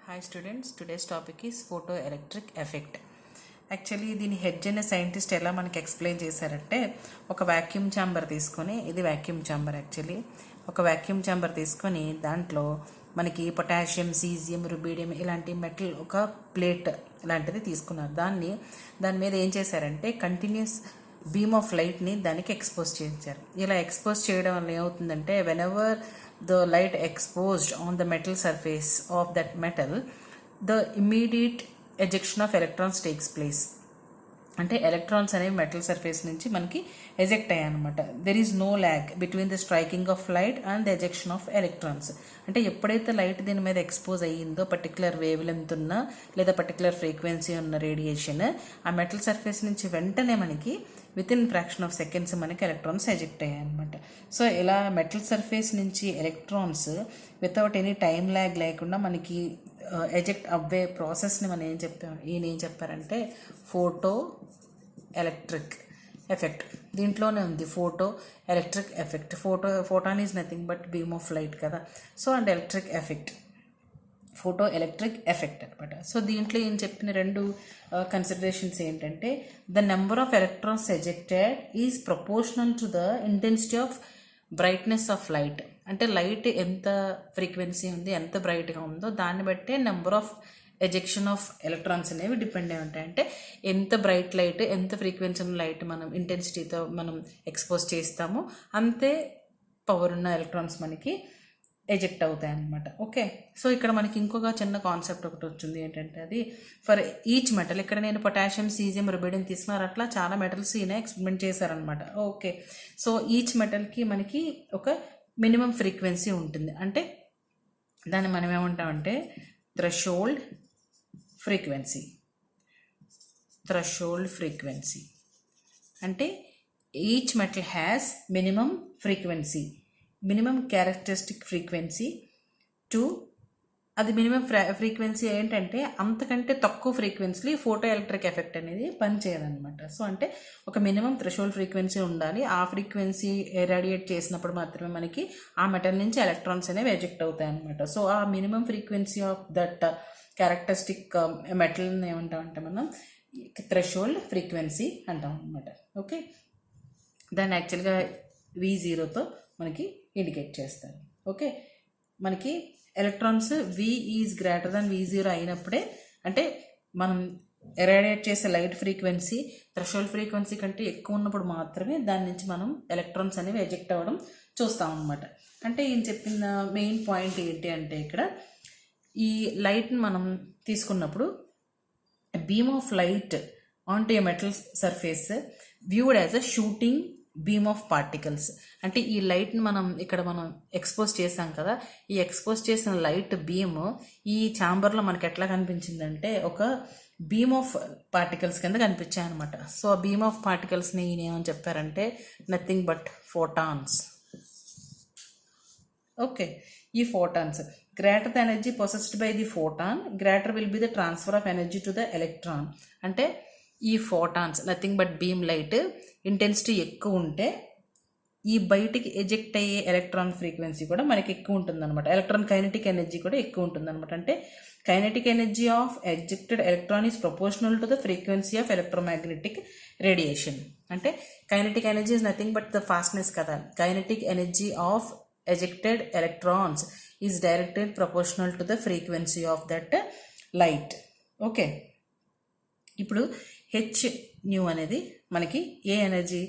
Hi students, today's topic is photoelectric effect. Actually దీని hedge అనే scientist ఎలా మనకి ఎక్స్ప్లెయిన్ చేశారంటే ఒక వ్యాక్యూమ్ ఛాంబర్ తీసుకొని, ఇది వ్యాక్యూమ్ ఛాంబర్ యాక్చువల్లీ ఒక వ్యాక్యూమ్ ఛాంబర్ తీసుకొని దాంట్లో మనకి పొటాషియం, సీజియం, రుబీడియం ఇలాంటి మెటల్ ఒక ప్లేట్ లాంటిది తీసుకున్నారు. దాని మీద ఏం చేశారంటే కంటిన్యూస్ బీమ్ ఆఫ్ లైట్ని దానికి ఎక్స్పోజ్ చేయించారు. ఇలా ఎక్స్పోజ్ చేయడం వల్ల ఏమవుతుందంటే whenever the light exposed on the metal surface of that metal, the immediate ejection of electrons takes place. అంటే ఎలక్ట్రాన్స్ అనేవి మెటల్ సర్ఫేస్ నుంచి మనకి ఎజెక్ట్ అయ్యాయి అనమాట. There is no lag between the striking of light and the ejection of electrons. అంటే ఎప్పుడైతే light దీని మీద ఎక్స్పోజ్ అయ్యిందో పర్టికులర్ వేవ్ లెంత్ ఉన్న లేదా పర్టికులర్ ఫ్రీక్వెన్సీ ఉన్న రేడియేషన్ ఆ మెటల్ సర్ఫేస్ నుంచి వెంటనే మనకి with in fraction of seconds మనకి ఎలక్ట్రాన్స్ ఎజెక్ట్ అయ్యాయి అనమాట. సో ఇలా మెటల్ సర్ఫేస్ నుంచి electrons without any time lag లేకుండా మనకి ఎజెక్ట్ అవ్వే ప్రాసెస్ని మనం ఏం చెప్పారంటే ఫోటో ఎలక్ట్రిక్ ఎఫెక్ట్. దీంట్లోనే ఉంది photo electric effect. Photon is nothing but beam of light కదా. So and electric effect, photo electric effect అనమాట. సో దీంట్లో ఏం చెప్పిన రెండు కన్సిడరేషన్స్ ఏంటంటే the number of electrons ejected is proportional to the intensity of brightness of light. అంటే light ఎంత frequency ఉంది, ఎంత బ్రైట్గా ఉందో దాన్ని బట్టే number of ejection of electrons అనేవి డిపెండ్ అయి ఉంటాయి. అంటే ఎంత బ్రైట్ లైట్, ఎంత ఫ్రీక్వెన్సీ ఉన్న లైట్ మనం ఇంటెన్సిటీతో మనం ఎక్స్పోజ్ చేస్తామో అంతే పవర్ ఉన్న ఎలక్ట్రాన్స్ మనకి ఎజెక్ట్ అవుతాయి అన్నమాట. ఓకే, సో ఇక్కడ మనకి ఇంకొక చిన్న కాన్సెప్ట్ ఒకటి వచ్చింది ఏంటంటే అది ఫర్ ఈచ్ మెటల్. ఇక్కడ నేను పొటాషియం, సీజియం, రుబిడియం తీసుకున్నారు, అట్లా చాలా మెటల్స్ ఈయన ఎక్స్పెరిమెంట్ చేశారనమాట. ఓకే, సో ఈచ్ మెటల్కి మనకి ఒక మినిమం ఫ్రీక్వెన్సీ ఉంటుంది. అంటే దాన్ని మనం ఏమంటామంటే థ్రెషోల్డ్ ఫ్రీక్వెన్సీ. థ్రెషోల్డ్ ఫ్రీక్వెన్సీ అంటే each metal has minimum frequency, minimum characteristic frequency to అది మినిమం ఫ్రీక్వెన్సీ ఏంటంటే అంతకంటే తక్కువ ఫ్రీక్వెన్సీ ఫోటో ఎలక్ట్రిక్ ఎఫెక్ట్ అనేది పనిచేయదనమాట. సో అంటే ఒక మినిమం థ్రెషోల్డ్ ఫ్రీక్వెన్సీ ఉండాలి. ఆ ఫ్రీక్వెన్సీ రేడియేట్ చేసినప్పుడు మాత్రమే మనకి ఆ మెటల్ నుంచి ఎలక్ట్రాన్స్ అనేవి ఎజెక్ట్ అవుతాయి అనమాట. సో ఆ minimum frequency of that characteristic మెటల్ని ఏమంటామంటే మనం థ్రెషోల్డ్ ఫ్రీక్వెన్సీ అంటాం అనమాట. ఓకే, దాన్ని యాక్చువల్గా V0తో మనకి ఇండికేట్ చేస్తారు. ఓకే, మనకి electrons V is greater than V0 అయినప్పుడే, అంటే మనం రేడియేట్ చేసే లైట్ ఫ్రీక్వెన్సీ థ్రెషోల్డ్ ఫ్రీక్వెన్సీ కంటే ఎక్కువ ఉన్నప్పుడు మాత్రమే దాని నుంచి మనం ఎలక్ట్రాన్స్ అనేవి ఎజెక్ట్ అవ్వడం చూస్తాం అనమాట. అంటే ఈయన చెప్పిన మెయిన్ పాయింట్ ఏంటి అంటే ఇక్కడ ఈ లైట్ని మనం తీసుకున్నప్పుడు beam of light on to A metal surface viewed as a shooting beam of particles. అంటే ఈ లైట్ని మనం ఎక్స్పోజ్ చేసాం కదా, ఈ ఎక్స్పోజ్ చేసిన లైట్ బీమ్ ఈ ఛాంబర్లో మనకి ఎట్లా కనిపించిందంటే ఒక బీమ్ ఆఫ్ పార్టికల్స్ కింద కనిపించాయి అనమాట. సో ఆ బీమ్ ఆఫ్ పార్టికల్స్ని ఈయన ఏమని చెప్పారంటే నథింగ్ బట్ ఫోటాన్స్. ఓకే, ఈ photons greater the energy possessed by the photon, greater will be the transfer of energy to the electron. అంటే ఈ photons nothing but beam light intensity ఎక్కువ ఉంటే ఈ బయటికి ఎజెక్ట్ అయ్యే ఎలక్ట్రాన్ ఫ్రీక్వెన్సీ కూడా మనకి ఎక్కువ ఉంటుందన్నమాట. ఎలక్ట్రాన్ కైనెటిక్ ఎనర్జీ కూడా ఎక్కువ ఉంటుందన్నమాట. అంటే kinetic energy of ejected electron is proportional to the frequency of electromagnetic radiation. అంటే kinetic energy is nothing but the fastness కదా. Kinetic energy of ejected electrons is directly proportional to the frequency of that light. Okay, ఇప్పుడు h nu అనేది మనకి ఏ energy,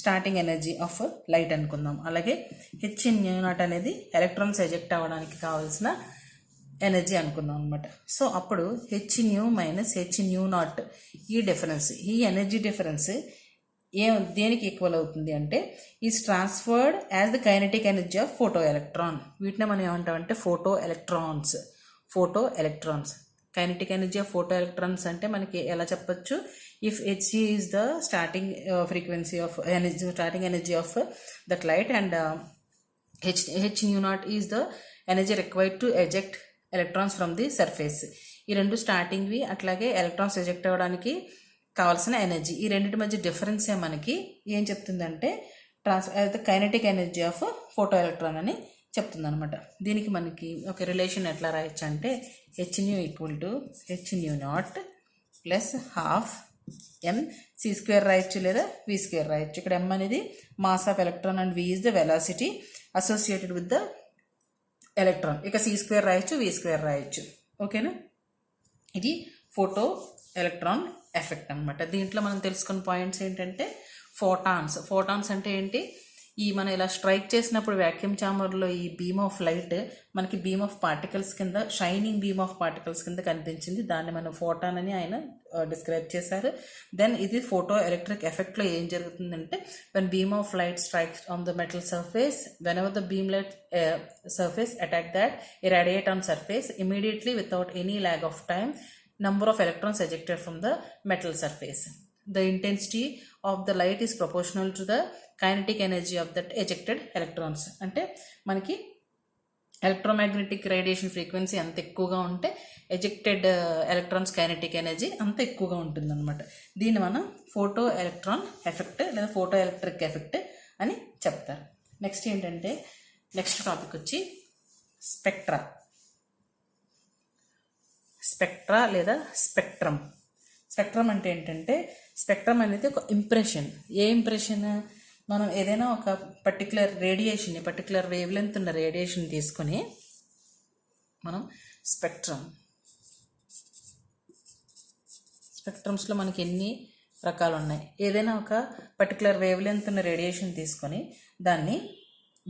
starting energy of light అనుకుందాం. అలాగే h nu naught అనేది electrons eject అవ్వడానికి కావాల్సిన ఎనర్జీ అనుకుందాం అనమాట. సో అప్పుడు h nu minus h nu naught ఈ డిఫరెన్స్, ఈ ఎనర్జీ డిఫరెన్స్ దేనికి ఈక్వల్ అవుతుంది అంటే is transferred as the kinetic energy of photoelectron. వీటిని మనం ఏమంటామంటే photoelectrons. Photoelectrons kinetic energy of photoelectrons అంటే మనకి ఎలా చెప్పచ్చు, if H is the starting frequency of energy, starting energy of that light and H nu not is the energy required to eject electrons from the surface. ఈ రెండు స్టార్టింగ్వి, అట్లాగే electrons eject అవ్వడానికి కావాల్సిన energy, ఈ రెండింటి మధ్య డిఫరెన్సే మనకి ఏం చెప్తుందంటే kinetic energy of photo electron అని చెప్తుంది అనమాట. దీనికి మనకి ఒక రిలేషన్ ఎట్లా రాయొచ్చు అంటే h nu equal to h nu naught plus half m c square రాయొచ్చు లేదా వి స్క్వేర్ రాయొచ్చు. ఇక్కడ ఎం అనేది mass of electron and v is the velocity associated with the electron. ఇక సి స్క్వేర్ రాయొచ్చు, వి స్క్వేర్ రాయొచ్చు. ఓకేనా? ఇది ఫోటో ఎలక్ట్రాన్ ఎఫెక్ట్ అనమాట. దీంట్లో మనం తెలుసుకున్న పాయింట్స్ ఏంటంటే ఫోటాన్స్ అంటే ఏంటి, ఈ మనం ఇలా స్ట్రైక్ చేసినప్పుడు వ్యాక్యూమ్ ఛాంబర్లో ఈ బీమ్ ఆఫ్ లైట్ మనకి బీమ్ ఆఫ్ పార్టికల్స్ కింద, షైనింగ్ బీమ్ ఆఫ్ పార్టికల్స్ కింద కనిపించింది. దాన్ని మనం ఫోటాన్ అని ఆయన డిస్క్రైబ్ చేశారు. దెన్ ఇది ఫోటో ఎలక్ట్రిక్ ఎఫెక్ట్లో ఏం జరుగుతుందంటే when beam of light strikes on the metal surface, when ever the beam light surface attack that irradiate on surface immediately without any lag of time, number of electrons ejected from the metal surface. The intensity of the light is proportional to the kinetic energy of that ejected electrons. అంటే మనకి electromagnetic radiation frequency అంత ఎక్కువగా ఉంటే ejected electrons kinetic energy అంత ఎక్కువగా ఉంటుందన్నమాట. దీన్ని మనం ఫోటో ఎలక్ట్రాన్ ఎఫెక్ట్ లేదా ఫోటో ఎలక్ట్రిక్ ఎఫెక్ట్ అని చెప్తారు. నెక్స్ట్ ఏంటంటే నెక్స్ట్ టాపిక్ వచ్చి స్పెక్ట్రా లేదా స్పెక్ట్రమ్. స్పెక్ట్రమ్ అంటే ఏంటంటే స్పెక్ట్రమ్ అనేది ఒక ఇంప్రెషన్. ఏ ఇంప్రెషన్? మనం ఏదైనా ఒక particular radiation, particular wave length ఉన్న రేడియేషన్ తీసుకొని మనం స్పెక్ట్రమ్స్లో మనకి ఎన్ని రకాలు ఉన్నాయి. ఏదైనా ఒక పర్టికులర్ వేవ్ లెంత్ ఉన్న రేడియేషన్ తీసుకొని దాన్ని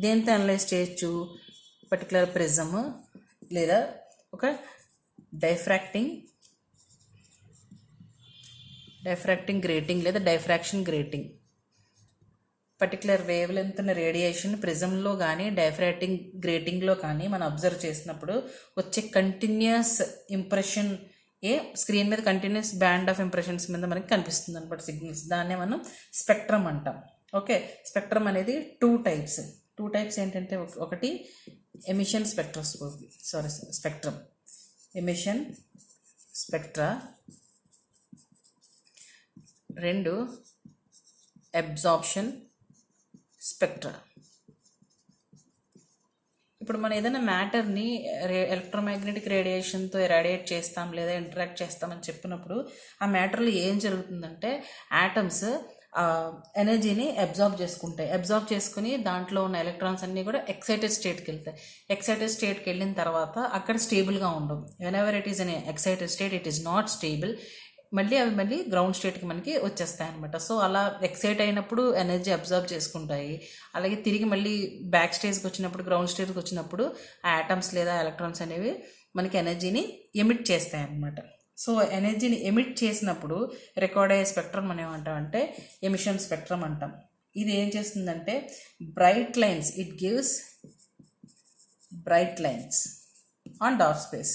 దేంతో అనలైజ్ చేయొచ్చు? పర్టికులర్ ప్రిజమ్ లేదా ఒక డైఫ్రాక్టింగ్ గ్రేటింగ్ లేదా diffraction grating. Particular wave length ఉన్న రేడియేషన్ ప్రిజంలో కానీ డైఫ్రాక్టింగ్ గ్రేటింగ్లో కానీ మనం అబ్జర్వ్ చేసినప్పుడు వచ్చే కంటిన్యూస్ ఇంప్రెషన్ స్క్రీన్ మీద కంటిన్యూస్ బ్యాండ్ ఆఫ్ ఇంప్రెషన్స్ మీద మనకి కనిపిస్తుంది అనమాట సిగ్నల్స్. దాన్నే మనం స్పెక్ట్రమ్ అంటాం. ఓకే, స్పెక్ట్రమ్ అనేది టూ టైప్స్ ఏంటంటే ఒకటి ఎమిషన్ స్పెక్ట్రమ్, ఎమిషన్ స్పెక్ట్రా. రెండు అబ్జార్ప్షన్ స్పెక్ట్రా. ఇప్పుడు మనం ఏదైనా మ్యాటర్ని ఎలక్ట్రోమాగ్నెటిక్ రేడియేషన్తో ఇరాడియేట్ చేస్తాం లేదా ఇంటరాక్ట్ చేస్తామని చెప్పినప్పుడు ఆ మ్యాటర్లో ఏం జరుగుతుందంటే యాటమ్స్ ఎనర్జీని అబ్జార్బ్ చేసుకుని దాంట్లో ఉన్న ఎలక్ట్రాన్స్ అన్నీ కూడా ఎక్సైటెడ్ స్టేట్కి వెళ్తాయి. ఎక్సైటెడ్ స్టేట్కి వెళ్ళిన తర్వాత అక్కడ స్టేబుల్గా ఉండవు. Whenever it is an excited state it is not stable. అవి గ్రౌండ్ స్టేట్కి మనకి వచ్చేస్తాయి అనమాట. సో అలా ఎక్సైట్ అయినప్పుడు ఎనర్జీ అబ్జర్వ్ చేసుకుంటాయి. అలాగే తిరిగి మళ్ళీ బ్యాక్ స్టేజ్కి వచ్చినప్పుడు, గ్రౌండ్ స్టేజ్కి వచ్చినప్పుడు ఆ యాటమ్స్ లేదా ఎలక్ట్రాన్స్ అనేవి మనకి ఎనర్జీని ఎమిట్ చేస్తాయి అనమాట. సో ఎనర్జీని ఎమిట్ చేసినప్పుడు రికార్డ్ అయ్యే స్పెక్ట్రమ్ మనం ఏమంటామంటే ఎమిషన్ స్పెక్ట్రమ్ అంటాం. ఇది ఏం చేస్తుందంటే bright lines, it gives bright lines on dark space,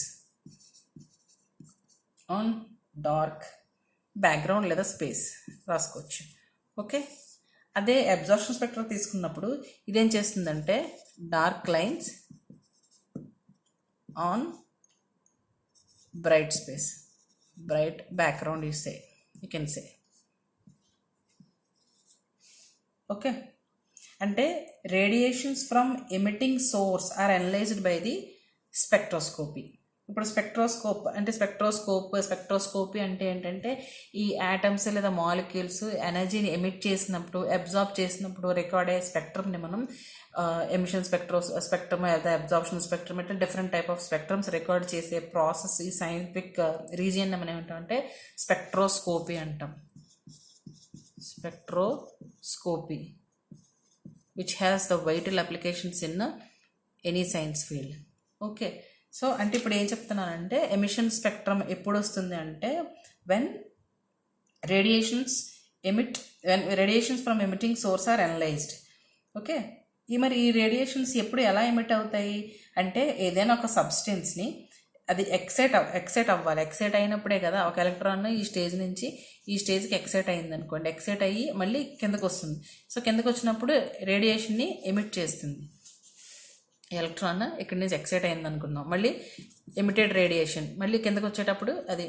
on dark background లేదా స్పేస్ రాసుకోవచ్చు. ఓకే, అదే అబ్జార్ప్షన్ స్పెక్ట్రమ్ తీసుకున్నప్పుడు ఇదేం చేస్తుందంటే dark lines on bright space, bright background you can say. Okay, అంటే radiations from emitting source are analysed by the spectroscopy. ఇప్పుడు spectroscopy అంటే ఏంటంటే ఈ యాటమ్స్ లేదా మాలిక్యూల్స్ ఎనర్జీని ఎమిట్ చేసినప్పుడు, అబ్జార్బ్ చేసినప్పుడు రికార్డ్ అయ్యే స్పెక్ట్రమ్ని మనం ఎమిషన్ స్పెక్ట్రమ్ లేదా అబ్జార్ప్షన్ స్పెక్ట్రమ్ అంటే different type of spectrums record చేసే ప్రాసెస్, ఈ సైంటిఫిక్ రీజియన్ మనం ఏమంటామంటే స్పెక్ట్రోస్కోపీ అంటాం. Spectroscopy which has the vital applications in any science field. Okay, so అంటే ఇప్పుడు ఏం చెప్తున్నానంటే ఎమిషన్ స్పెక్ట్రమ్ ఎప్పుడు వస్తుంది అంటే when radiations from emitting source are analysed. Okay, ఈ రేడియేషన్స్ ఎప్పుడు ఎలా ఎమిట్ అవుతాయి అంటే ఏదైనా ఒక సబ్స్టెన్స్ని అది ఎక్సైట్ అవ్వాలి. ఎక్సైట్ అయినప్పుడే కదా ఒక ఎలక్ట్రాన్ ఈ స్టేజ్ నుంచి ఈ స్టేజ్కి ఎక్సైట్ అయ్యింది అనుకోండి, ఎక్సైట్ అయ్యి మళ్ళీ కిందకు వస్తుంది. సో కిందకు వచ్చినప్పుడు రేడియేషన్ని ఎమిట్ చేస్తుంది. ఎలక్ట్రాన్ ఇక్కడి నుంచి ఎక్సైట్ అయింది అనుకున్నాం, మళ్ళీ ఎమిటెడ్ రేడియేషన్ మళ్ళీ కిందకు వచ్చేటప్పుడు అది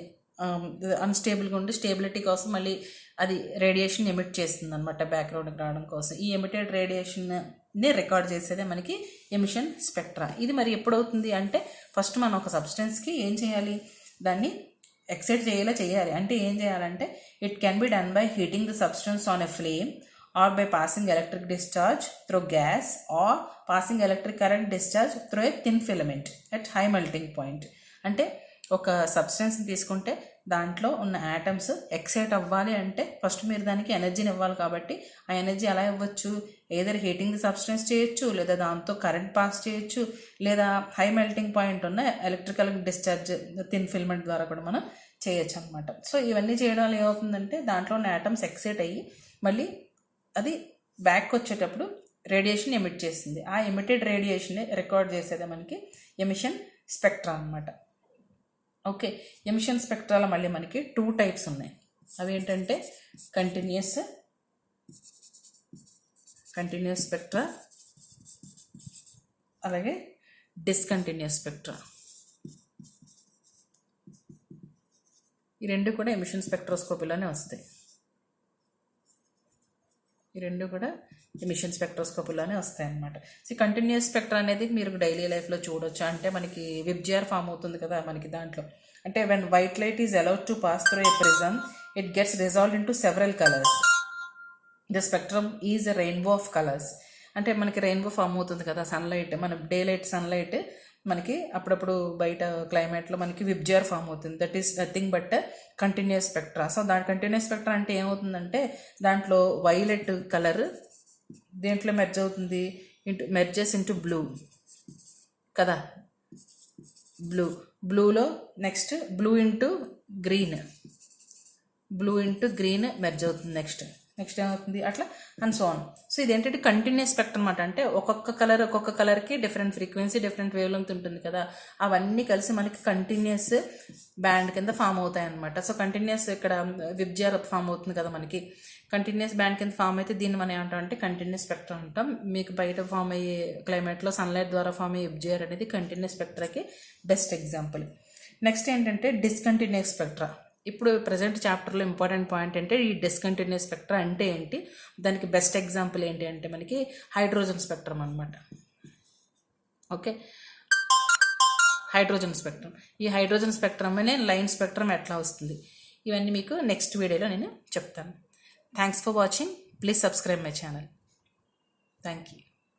అన్స్టేబుల్గా ఉండి స్టేబిలిటీ కోసం మళ్ళీ అది రేడియేషన్ ఎమిట్ చేస్తుంది అనమాట బ్యాక్గ్రౌండ్కి రావడం కోసం. ఈ ఎమిటెడ్ రేడియేషన్ ని రికార్డ్ చేసేదే మనకి ఎమిషన్ స్పెక్ట్రా. ఇది మరి ఎప్పుడవుతుంది అంటే ఫస్ట్ మనం ఒక సబ్స్టెన్స్కి ఏం చేయాలి, దాన్ని ఎక్సైట్ చేయాలి. అంటే ఏం చేయాలంటే it can be done by heating the substance on a flame or by passing electric discharge through gas or passing electric current discharge through a thin filament at high melting point. అంటే ఒక సబ్స్టెన్స్ని తీసుకుంటే దాంట్లో ఉన్న atoms excite అవ్వాలి అంటే first మీరు దానికి ఎనర్జీని ఇవ్వాలి. కాబట్టి ఆ ఎనర్జీ ఎలా ఇవ్వచ్చు, ఏదర్ హీటింగ్ ది సబ్స్టెన్స్ చేయొచ్చు, లేదా దాంతో కరెంట్ పాస్ చేయొచ్చు, లేదా హై మెల్టింగ్ పాయింట్ ఉన్న ఎలక్ట్రికల్ డిశ్చార్జ్ థిన్ ఫిల్మెంట్ ద్వారా కూడా మనం చేయొచ్చు అనమాట. సో ఇవన్నీ చేయడం వల్ల ఏమవుతుందంటే దాంట్లో ఉన్న యాటమ్స్ ఎక్సైట్ అయ్యి మళ్ళీ అది బ్యాక్ వచ్చేటప్పుడు రేడియేషన్ ఎమిట్ చేస్తుంది. ఆ ఎమిటెడ్ రేడియేషన్ రికార్డ్ చేసేదే మనకి ఎమిషన్ స్పెక్ట్రా అనమాట. ఓకే, ఎమిషన్ స్పెక్ట్రాలో మళ్ళీ మనకి 2 టైప్స్ ఉన్నాయి. అవి ఏంటంటే కంటిన్యూస్ స్పెక్ట్రా, అలాగే డిస్కంటిన్యూస్ స్పెక్ట్రా. ఈ రెండు కూడా ఎమిషన్ స్పెక్ట్రోస్కోపీలోనే వస్తాయి. ఈ రెండు కూడా ఎమిషన్ స్పెక్ట్రోస్కోపీలోనే వస్తాయి అన్నమాట. సో కంటిన్యూస్ స్పెక్ట్రా అనేది మీరు డైలీ లైఫ్లో చూడొచ్చు. అంటే మనకి విబ్జిఆర్ ఫామ్ అవుతుంది కదా మనకి దాంట్లో. అంటే when white light is allowed to pass through a prism it gets resolved in to several colours. The spectrum is a rainbow of colours. అంటే మనకి రెయిన్బో ఫామ్ అవుతుంది కదా సన్లైట్, మన డే లైట్ సన్లైట్ మనకి అప్పుడప్పుడు బయట క్లైమేట్లో మనకి విబ్జిఆర్ ఫామ్ అవుతుంది. That is nothing but continuous spectra. So దాని కంటిన్యూస్ స్పెక్ట్రా అంటే ఏమవుతుందంటే దాంట్లో వైలెట్ కలర్ దేంట్లో మెర్జ్ అవుతుంది, మెర్జెస్ ఇంటూ బ్లూ కదా, బ్లూలో next blue into green merge అవుతుంది. నెక్స్ట్ ఏమవుతుంది అట్లా అండ్ సో ఆన్. సో ఇదేంటంటే కంటిన్యూస్ స్పెక్ట్రమ్ అనమాట. అంటే ఒక్కొక్క కలర్కి different frequency, different wavelength ఉంటుంది కదా, అవన్నీ కలిసి మనకి కంటిన్యూస్ బ్యాండ్ కింద ఫామ్ అవుతాయి అనమాట. సో కంటిన్యూస్ ఇక్కడ విబ్జిఆర్ ఫామ్ అవుతుంది కదా మనకి, కంటిన్యూస్ బ్యాండ్ కింద ఫామ్ అయితే దీన్ని మనం ఏమంటాం అంటే కంటిన్యూస్ స్పెక్ట్రమ్ అంటాం. మీకు బయట ఫామ్ అయ్యే క్లైమేట్లో సన్లైట్ ద్వారా ఫామ్ అయ్యే విబ్జిఆర్ అనేది కంటిన్యూస్ స్పెక్ట్రాకి బెస్ట్ ఎగ్జాంపుల్. నెక్స్ట్ ఏంటంటే డిస్కంటిన్యూస్ స్పెక్ట్రా. ఇప్పుడు ప్రజెంట్ చాప్టర్లో ఇంపార్టెంట్ పాయింట్ అంటే ఈ డిస్కంటిన్యూస్ స్పెక్ట్రా అంటే ఏంటి, దానికి బెస్ట్ ఎగ్జాంపుల్ ఏంటి అంటే మనకి హైడ్రోజన్ స్పెక్ట్రమ్ అనమాట. Okay, hydrogen spectrum. ఈ హైడ్రోజన్ స్పెక్ట్రమ్ అనే లైన్ స్పెక్ట్రమ్ ఎట్లా వస్తుంది, ఇవన్నీ మీకు నెక్స్ట్ వీడియోలో నేను చెప్తాను. Thanks for watching. Please subscribe my channel. Thank you.